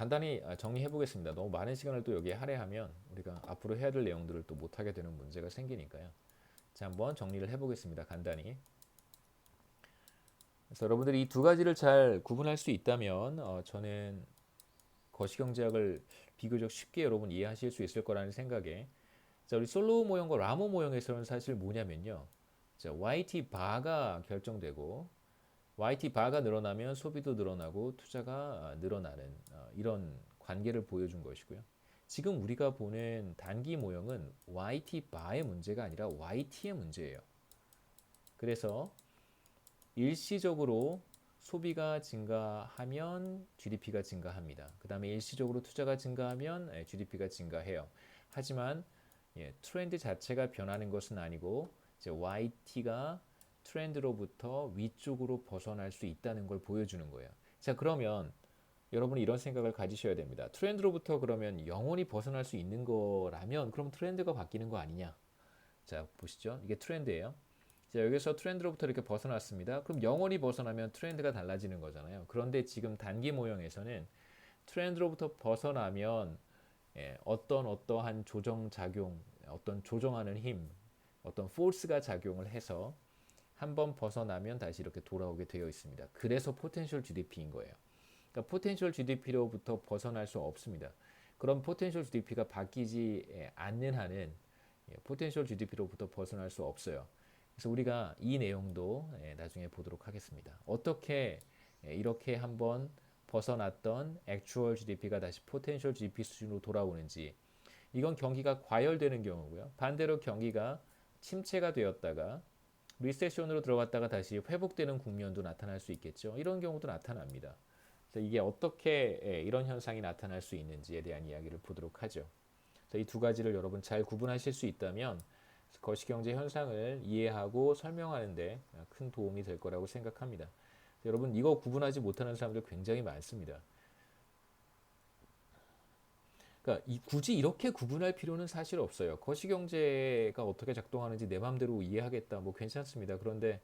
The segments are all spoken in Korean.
간단히 정리해 보겠습니다. 너무 많은 시간을 또 여기에 할애하면 우리가 앞으로 해야 될 내용들을 또 못하게 되는 문제가 생기니까요. 자, 한번 정리를 해 보겠습니다. 간단히. 그래서 여러분들이 이 두 가지를 잘 구분할 수 있다면 저는 거시경제학을 비교적 쉽게 여러분 이해하실 수 있을 거라는 생각에, 자, 우리 솔로우 모형과 라모 모형에서는 사실 뭐냐면요. 자, YT 바가 결정되고 YT 바가 늘어나면 소비도 늘어나고 투자가 늘어나는 이런 관계를 보여준 것이고요. 지금 우리가 보는 단기 모형은 YT 바의 문제가 아니라 YT의 문제예요. 그래서 일시적으로 소비가 증가하면 GDP가 증가합니다. 그 다음에 일시적으로 투자가 증가하면 GDP가 증가해요. 하지만 트렌드 자체가 변하는 것은 아니고 이제 YT가 트렌드로부터 위쪽으로 벗어날 수 있다는 걸 보여주는 거예요. 자, 그러면 여러분이 이런 생각을 가지셔야 됩니다. 트렌드로부터 그러면 영원히 벗어날 수 있는 거라면 그럼 트렌드가 바뀌는 거 아니냐? 자, 보시죠. 이게 트렌드예요. 자, 여기서 트렌드로부터 이렇게 벗어났습니다. 그럼 영원히 벗어나면 트렌드가 달라지는 거잖아요. 그런데 지금 단기 모형에서는 트렌드로부터 벗어나면 어떠한 조정 작용, 어떤 조정하는 힘, 어떤 포스가 작용을 해서 한번 벗어나면 다시 이렇게 돌아오게 되어 있습니다. 그래서 포텐셜 GDP인 거예요. 그러니까 포텐셜 GDP로부터 벗어날 수 없습니다. 그럼 포텐셜 GDP가 바뀌지 않는 한은 포텐셜 GDP로부터 벗어날 수 없어요. 그래서 우리가 이 내용도 나중에 보도록 하겠습니다. 어떻게 이렇게 한번 벗어났던 액추얼 GDP가 다시 포텐셜 GDP 수준으로 돌아오는지, 이건 경기가 과열되는 경우고요. 반대로 경기가 침체가 되었다가 리세션으로 들어갔다가 다시 회복되는 국면도 나타날 수 있겠죠. 이런 경우도 나타납니다. 그래서 이게 어떻게 이런 현상이 나타날 수 있는지에 대한 이야기를 보도록 하죠. 이 두 가지를 여러분 잘 구분하실 수 있다면 거시경제 현상을 이해하고 설명하는데 큰 도움이 될 거라고 생각합니다. 여러분 이거 구분하지 못하는 사람들 굉장히 많습니다. 그러니까 굳이 이렇게 구분할 필요는 사실 없어요. 거시경제가 어떻게 작동하는지 내 마음대로 이해하겠다, 뭐 괜찮습니다. 그런데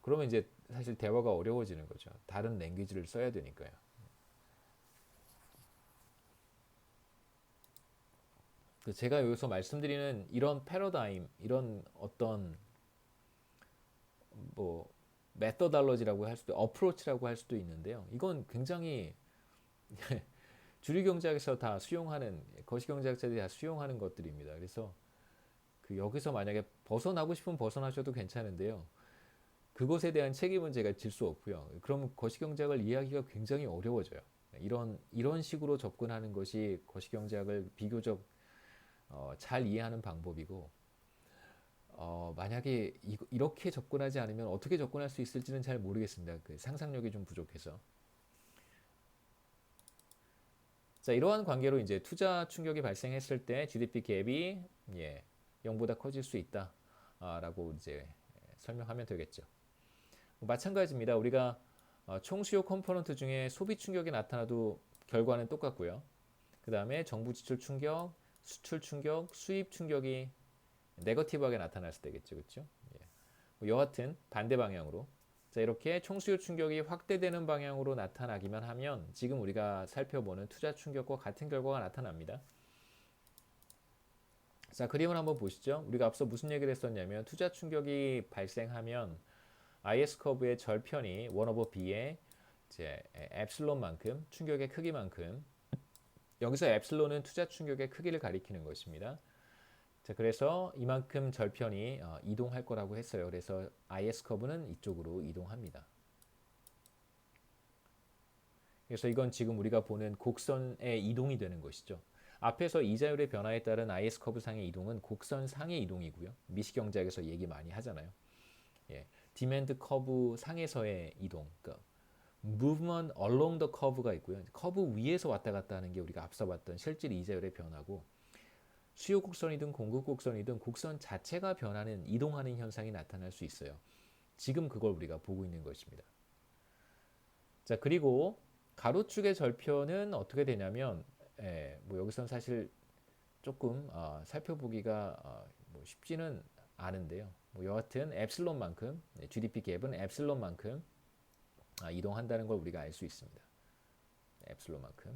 그러면 이제 사실 대화가 어려워지는 거죠. 다른 랭귀지를 써야 되니까요. 제가 여기서 말씀드리는 이런 패러다임, 이런 어떤 뭐 메서달러지라고 할 수도, 어프로치라고 할 수도 있는데요. 이건 굉장히 주류 경제학에서 다 수용하는, 거시경제학자들이 다 수용하는 것들입니다. 그래서 여기서 만약에 벗어나고 싶으면 벗어나셔도 괜찮은데요. 그것에 대한 책임은 제가 질 수 없고요. 그럼 거시경제학을 이해하기가 굉장히 어려워져요. 이런 식으로 접근하는 것이 거시경제학을 비교적 잘 이해하는 방법이고, 만약에 이렇게 접근하지 않으면 어떻게 접근할 수 있을지는 잘 모르겠습니다. 상상력이 좀 부족해서. 자, 이러한 관계로 이제 투자 충격이 발생했을 때 GDP 갭이 0보다 커질 수 있다라고 이제 설명하면 되겠죠. 마찬가지입니다. 우리가 총수요 컴포넌트 중에 소비 충격이 나타나도 결과는 똑같고요. 그 다음에 정부 지출 충격, 수출 충격, 수입 충격이 네거티브하게 나타났을 때겠죠, 그렇죠? 여하튼 반대 방향으로, 자, 이렇게 총수요 충격이 확대되는 방향으로 나타나기만 하면 지금 우리가 살펴보는 투자 충격과 같은 결과가 나타납니다. 자, 그림을 한번 보시죠. 우리가 앞서 무슨 얘기를 했었냐면 투자 충격이 발생하면 IS 커브의 절편이 1 over B의 이제 엡실론만큼, 충격의 크기만큼, 여기서 엡실론은 투자 충격의 크기를 가리키는 것입니다. 자, 그래서 이만큼 절편이 이동할 거라고 했어요. 그래서 IS 커브는 이쪽으로 이동합니다. 그래서 이건 지금 우리가 보는 곡선의 이동이 되는 것이죠. 앞에서 이자율의 변화에 따른 IS 커브 상의 이동은 곡선 상의 이동이고요. 미시경제학에서 얘기 많이 하잖아요. 디맨드 커브 상에서의 이동, 그러니까 movement along the curve가 있고요. 커브 위에서 왔다 갔다 하는 게 우리가 앞서 봤던 실질 이자율의 변화고, 수요 곡선이든 공급 곡선이든 곡선 자체가 변하는, 이동하는 현상이 나타날 수 있어요. 지금 그걸 우리가 보고 있는 것입니다. 자, 그리고 가로축의 절편은 어떻게 되냐면, 뭐 여기서는 사실 조금 살펴보기가 뭐 쉽지는 않은데요. 뭐 여하튼 엡실론만큼, GDP 갭은 엡실론만큼 이동한다는 걸 우리가 알 수 있습니다. 엡실론만큼.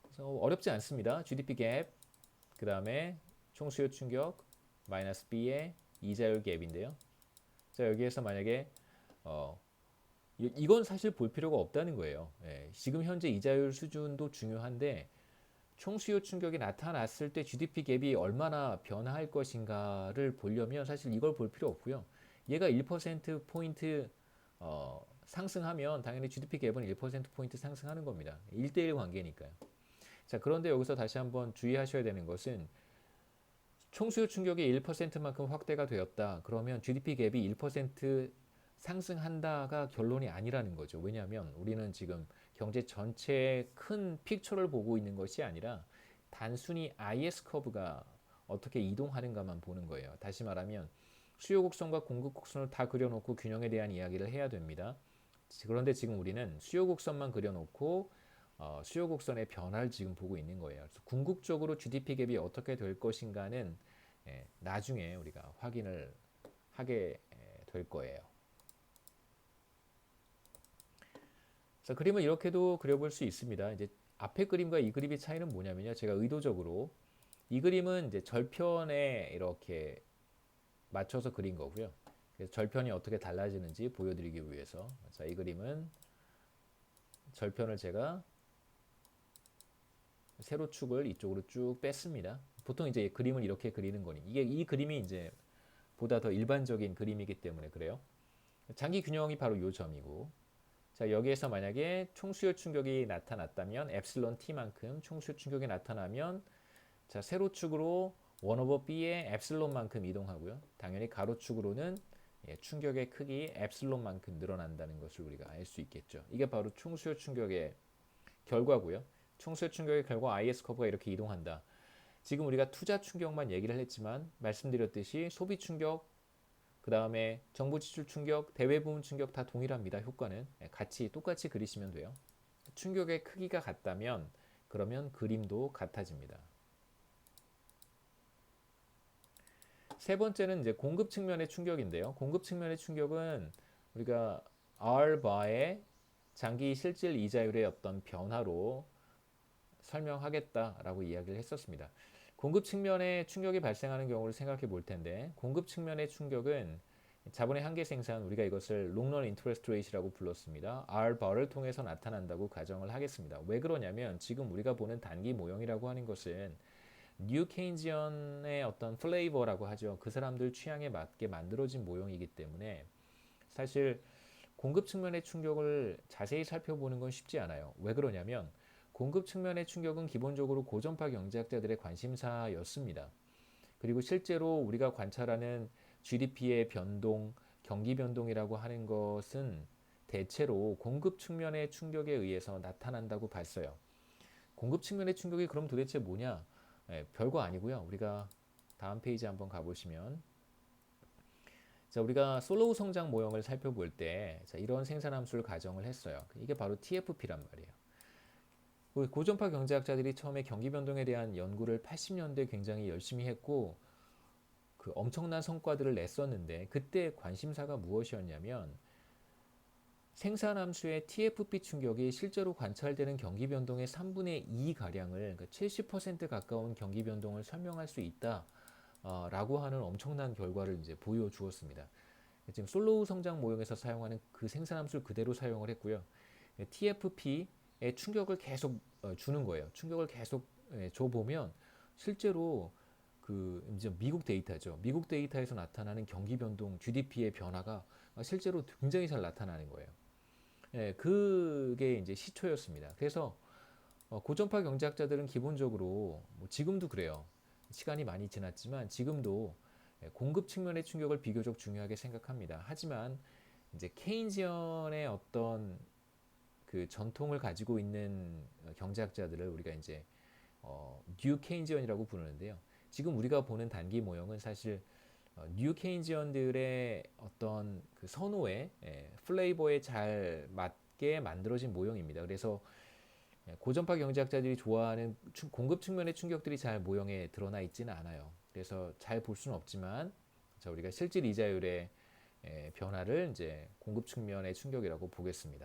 그래서 어렵지 않습니다. GDP 갭, 그 다음에 총수요 충격, 마이너스 B의 이자율 갭인데요. 자, 여기에서 만약에 이건 사실 볼 필요가 없다는 거예요. 예, 지금 현재 이자율 수준도 중요한데 총수요 충격이 나타났을 때 GDP 갭이 얼마나 변화할 것인가를 보려면 사실 이걸 볼 필요 없고요. 얘가 1%포인트 상승하면 당연히 GDP 갭은 1%포인트 상승하는 겁니다. 1대1 관계니까요. 자, 그런데 여기서 다시 한번 주의하셔야 되는 것은 총수요 충격이 1%만큼 확대가 되었다. 그러면 GDP 갭이 1% 상승한다가 결론이 아니라는 거죠. 왜냐하면 우리는 지금 경제 전체의 큰 픽처를 보고 있는 것이 아니라 단순히 IS 커브가 어떻게 이동하는가만 보는 거예요. 다시 말하면 수요 곡선과 공급 곡선을 다 그려놓고 균형에 대한 이야기를 해야 됩니다. 그런데 지금 우리는 수요 곡선만 그려놓고 수요 곡선의 변화를 지금 보고 있는 거예요. 그래서 궁극적으로 GDP 갭이 어떻게 될 것인가는 나중에 우리가 확인을 하게 될 거예요. 그래서 그림을 이렇게도 그려볼 수 있습니다. 이제 앞에 그림과 이 그림의 차이는 뭐냐면요. 제가 의도적으로 이 그림은 이제 절편에 이렇게 맞춰서 그린 거고요. 그래서 절편이 어떻게 달라지는지 보여드리기 위해서 자, 이 그림은 절편을 제가 세로축을 이쪽으로 쭉 뺐습니다. 보통 이제 그림을 이렇게 그리는 거니 이게 이 그림이 이제 보다 더 일반적인 그림이기 때문에 그래요. 장기 균형이 바로 요 점이고 자, 여기에서 만약에 총수요 충격이 나타났다면 엡실론 t만큼 총수요 충격이 나타나면 자, 세로축으로 1 over b의 엡실론만큼 이동하고요. 당연히 가로축으로는 충격의 크기 엡실론만큼 늘어난다는 것을 우리가 알 수 있겠죠. 이게 바로 총수요 충격의 결과고요. 총수요 충격의 결과 IS 커브가 이렇게 이동한다. 지금 우리가 투자 충격만 얘기를 했지만 말씀드렸듯이 소비 충격, 그 다음에 정부 지출 충격, 대외 부문 충격 다 동일합니다. 효과는 같이 똑같이 그리시면 돼요. 충격의 크기가 같다면 그러면 그림도 같아집니다. 세 번째는 이제 공급 측면의 충격인데요. 공급 측면의 충격은 우리가 R바의 장기 실질 이자율의 어떤 변화로 설명하겠다라고 이야기를 했었습니다. 공급 측면에 충격이 발생하는 경우를 생각해 볼 텐데 공급 측면의 충격은 자본의 한계 생산 우리가 이것을 롱런 인터레스트 레이트라고 불렀습니다. R바를 통해서 나타난다고 가정을 하겠습니다. 왜 그러냐면 지금 우리가 보는 단기 모형이라고 하는 것은 뉴 케인지언의 어떤 플레이버라고 하죠. 그 사람들 취향에 맞게 만들어진 모형이기 때문에 사실 공급 측면의 충격을 자세히 살펴보는 건 쉽지 않아요. 왜 그러냐면 공급 측면의 충격은 기본적으로 고전파 경제학자들의 관심사였습니다. 그리고 실제로 우리가 관찰하는 GDP의 변동, 경기 변동이라고 하는 것은 대체로 공급 측면의 충격에 의해서 나타난다고 봤어요. 공급 측면의 충격이 그럼 도대체 뭐냐? 별거 아니고요. 우리가 다음 페이지 한번 가보시면 자, 우리가 솔로우 성장 모형을 살펴볼 때 자, 이런 생산함수를 가정을 했어요. 이게 바로 TFP란 말이에요. 고전파 경제학자들이 처음에 경기 변동에 대한 연구를 80년대 굉장히 열심히 했고 그 엄청난 성과들을 냈었는데 그때 관심사가 무엇이었냐면 생산함수의 TFP 충격이 실제로 관찰되는 경기 변동의 3분의 2 가량을 70% 가까운 경기 변동을 설명할 수 있다. 라고 하는 엄청난 결과를 이제 보여주었습니다. 지금 솔로우 성장 모형에서 사용하는 그 생산함수를 그대로 사용을 했고요. TFP의 충격을 계속 주는 거예요. 충격을 계속 줘보면 실제로 그 이제 미국 데이터죠. 미국 데이터에서 나타나는 경기 변동, GDP의 변화가 실제로 굉장히 잘 나타나는 거예요. 그게 이제 시초였습니다. 그래서 고전파 경제학자들은 기본적으로 뭐 지금도 그래요. 시간이 많이 지났지만 지금도 공급 측면의 충격을 비교적 중요하게 생각합니다. 하지만 이제 케인지언의 어떤 그 전통을 가지고 있는 경제학자들을 우리가 이제 뉴 케인지언이라고 부르는데요. 지금 우리가 보는 단기 모형은 사실 뉴 케인지언들의 어떤 그 선호에 플레이버에 잘 맞게 만들어진 모형입니다. 그래서 고전파 경제학자들이 좋아하는 공급 측면의 충격들이 잘 모형에 드러나 있지는 않아요. 그래서 잘 볼 수는 없지만 자, 우리가 실질 이자율의 변화를 이제 공급 측면의 충격이라고 보겠습니다.